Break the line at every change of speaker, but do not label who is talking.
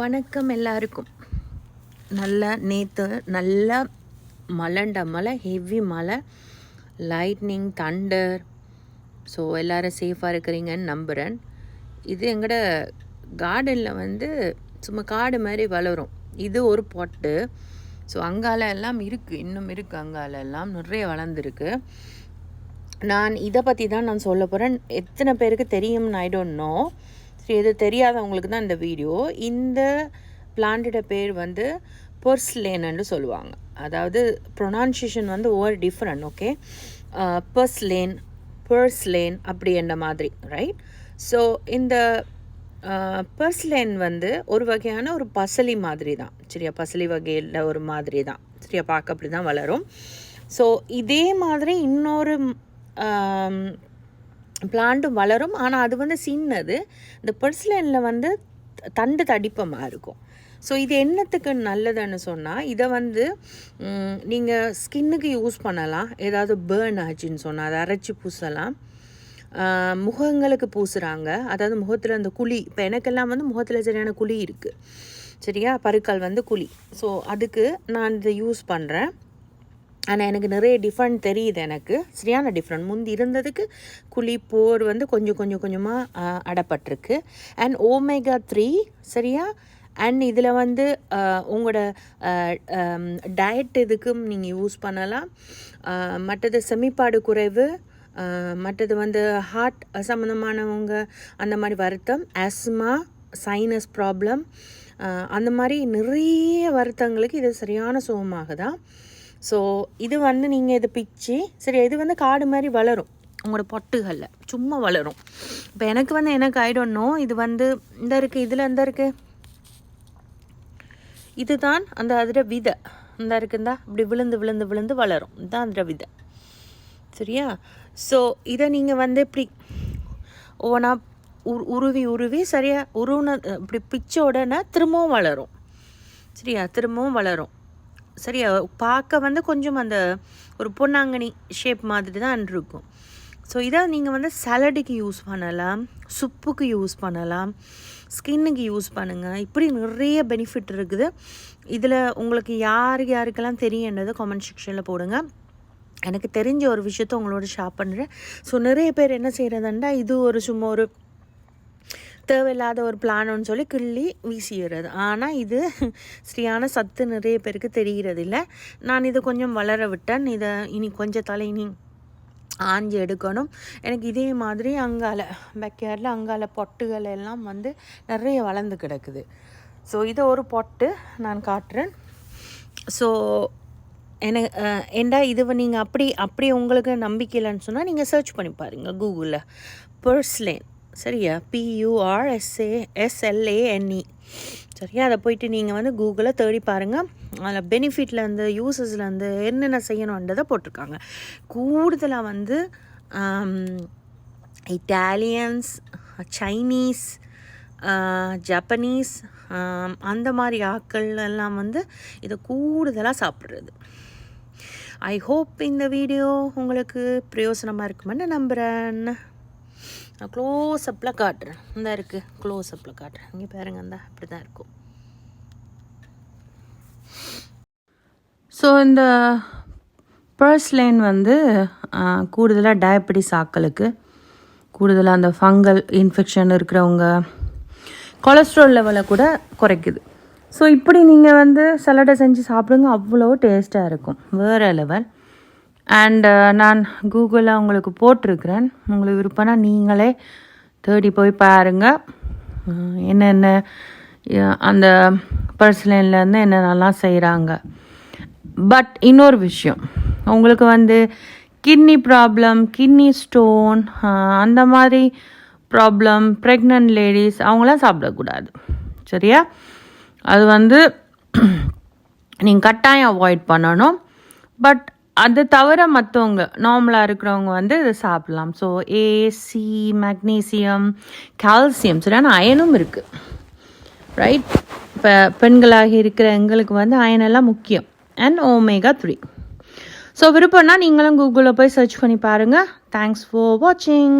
வணக்கம் எல்லாருக்கும். நேற்று நல்லா மழை, ஹெவி மழை, லைட்னிங், தண்டர். ஸோ எல்லோரும் சேஃபாக இருக்கிறீங்கன்னு நம்புகிறேன். இது எங்களோட கார்டனில் சும்மா காடு மாதிரி வளரும். இது ஒரு பொட்டு. ஸோ அங்கால எல்லாம் இருக்குது, இன்னும் இருக்குது, அங்கால எல்லாம் நிறைய வளர்ந்துருக்கு. நான் இதை பற்றி தான் நான் சொல்ல போகிறேன். எத்தனை பேருக்கு தெரியும்னு ஐ டோன்ட் நோ. சரி, இது தெரியாதவங்களுக்கு தான் இந்த வீடியோ. இந்த பிளான்ட்டோட பேர் பர்ஸ்லேன்னு சொல்லுவாங்க. அதாவது ப்ரொனன்சியேஷன் ஓவர் டிஃப்ரெண்ட். ஓகே, பர்ஸ்லேன் அப்படி என்ற மாதிரி, ரைட்? ஸோ இந்த பர்ஸ்லேன் ஒரு வகையான ஒரு பசலி மாதிரி தான், சரியா? பசலி வகையில் ஒரு மாதிரி தான், சரியா? பார்க்க அப்படி தான் வளரும். ஸோ இதே மாதிரி இன்னொரு பிளான்ட்டும் வளரும். ஆனால் அது சின்னது. இந்த பர்ஸ்லேனில் தண்டு தடிப்பமாக இருக்கும். ஸோ இது என்னத்துக்கு நல்லதுன்னு சொன்னால், இதை நீங்கள் ஸ்கின்னுக்கு யூஸ் பண்ணலாம். ஏதாவது பேர்ன் ஆச்சுன்னு சொன்னால் அதை அரைச்சி பூசலாம். முகங்களுக்கு பூசுகிறாங்க. அதாவது முகத்தில் அந்த குழி, இப்போ எனக்கெல்லாம் முகத்தில் சரியான குழி இருக்குது, சரியா? பருக்கள் குழி. ஸோ அதுக்கு நான் இதை யூஸ் பண்ணுறேன். ஆனால் எனக்கு நிறைய டிஃப்ரெண்ட் தெரியுது. எனக்கு சரியான டிஃப்ரெண்ட். முந்தி இருந்ததுக்கு குழி போர் கொஞ்சம் கொஞ்சமாக அடப்பட்டிருக்கு. அண்ட் ஓமேகா 3, சரியா? அண்ட் இதில் உங்களோட டயட் இதுக்கும் நீங்கள் யூஸ் பண்ணலாம். மற்றது செமிப்பாடு குறைவு, மற்றது ஹார்ட் சம்மந்தமானவங்க, அந்த மாதிரி வருத்தம், ஆஸ்மா, சைனஸ் ப்ராப்ளம், அந்த மாதிரி நிறைய வருத்தங்களுக்கு இது சரியான சுகமாகுதான். ஸோ இது நீங்கள் இதை பிச்சு, சரி, இது காடு மாதிரி வளரும் உங்களோட பொட்டுகளில், சும்மா வளரும். இப்போ எனக்கு ஐ டோன்ட் நோ. இது இந்த இருக்குது, இதில் இந்த இருக்குது, இதுதான் அந்த அதில் விதை. இந்த இருக்குந்தா இப்படி விழுந்து வளரும். இதுதான் அதில் விதை, சரியா? ஸோ இதை நீங்கள் இப்படி ஒவ்வொன்றா உருவி, சரியா? இப்படி பிச்ச உடனே திரும்பவும் வளரும், சரியா? திரும்பவும் வளரும், சரியா? பார்க்க கொஞ்சம் அந்த ஒரு பொன்னாங்கனி ஷேப் மாதிரி தான் இருக்கும். ஸோ இதை நீங்கள் சலடுக்கு யூஸ் பண்ணலாம், சுப்புக்கு யூஸ் பண்ணலாம், ஸ்கின்னுக்கு யூஸ் பண்ணுங்கள். இப்படி நிறைய பெனிஃபிட் இருக்குது இதில். உங்களுக்கு யாருக்கெல்லாம் தெரியுன்றதை கமெண்ட் செக்ஷனில் போடுங்க. எனக்கு தெரிஞ்ச ஒரு விஷயத்த உங்களோட ஷேர் பண்ணுறேன். ஸோ நிறைய பேர் என்ன செய்கிறதுண்டா, இது சும்மா ஒரு தேவையில்லாத ஒரு பிளான்னு சொல்லி கிள்ளி வீசிடுறது. ஆனால் இது சரியான சத்து நிறைய பேருக்கு தெரிகிறது இல்லை. நான் இதை கொஞ்சம் வளர விட்டேன். இதை இனி கொஞ்சம் இனி ஆஞ்சி எடுக்கணும். எனக்கு இதே மாதிரி அங்கால பேக்யார்டில் அங்கால பொட்டுகள் எல்லாம் நிறைய வளர்ந்து கிடக்குது. ஸோ இதை ஒரு பொட்டு நான் காட்டுறேன். ஸோ ஏண்டா இது நீங்கள் அப்படி உங்களுக்கு நம்பிக்கை இல்லைன்னு சொன்னால் நீங்கள் சர்ச் பண்ணி பாருங்கள் கூகுளில், பர்ஸ்லேன், சரியா? PURSLANE, சரியா? அதை போயிட்டு நீங்கள் கூகுளில் தேடி பாருங்கள். அதில் பெனிஃபிட்லேருந்து, யூசஸ்லேருந்து என்னென்ன செய்யணுன்றதை போட்டிருக்காங்க. கூடுதலாக இட்டாலியன்ஸ், சைனீஸ், ஜப்பனீஸ், அந்த மாதிரி ஆட்கள் எல்லாம் இதை கூடுதலாக சாப்பிட்றது. ஐ ஹோப் இந்த வீடியோ உங்களுக்கு பிரயோசனமாக இருக்குமென்னு நம்புகிறேன். நான் க்ளோஸ்அப்பில் காட்டுறேன். இந்த இருக்குது, க்ளோஸ்அப்பில் காட்டுறேன். இங்கே பாருங்க, இந்த இப்படி தான் இருக்கும். ஸோ இந்த பர்ஸ்லேன் கூடுதலாக டயபெட்டிஸ் ஆட்களுக்கு, கூடுதலாக அந்த ஃபங்கல் இன்ஃபெக்ஷன் இருக்கிறவங்க, கொலஸ்ட்ரால் லெவலை கூட குறைக்குது. ஸோ இப்படி நீங்கள் சலடை செஞ்சு சாப்பிடுங்க, அவ்வளோ டேஸ்ட்டாக இருக்கும், வேறு லெவல். அண்ட் நான் கூகுளில் உங்களுக்கு போட்டிருக்கிறேன். உங்களுக்கு விருப்பம்னா நீங்களே தேடி போய் பாருங்கள் என்னென்ன அந்த பர்ஸ்லேன்லேருந்து என்னென்னலாம் செய்கிறாங்க. பட் இன்னொரு விஷயம், உங்களுக்கு கிட்னி ப்ராப்ளம், கிட்னி ஸ்டோன், அந்த மாதிரி ப்ராப்ளம், ப்ரெக்னென்ட் லேடிஸ் அவங்களாம் சாப்பிடக்கூடாது, சரியா? அது நீங்கள் கட்டாயம் அவாய்ட் பண்ணணும். பட் அது தவிர மற்றவங்க நார்மலாக இருக்கிறவங்க இதை சாப்பிட்லாம். ஸோ ஏசி, மெக்னீசியம், கால்சியம், சரியான அயனும் இருக்குது, ரைட்? இப்போ பெண்களாக இருக்கிற எங்களுக்கு அயனெல்லாம் முக்கியம். And omega 3. ஸோ விருப்பம்னா நீங்களும் கூகுளில் போய் சர்ச் பண்ணி பாருங்கள். தேங்க்ஸ் ஃபார் வாட்சிங்.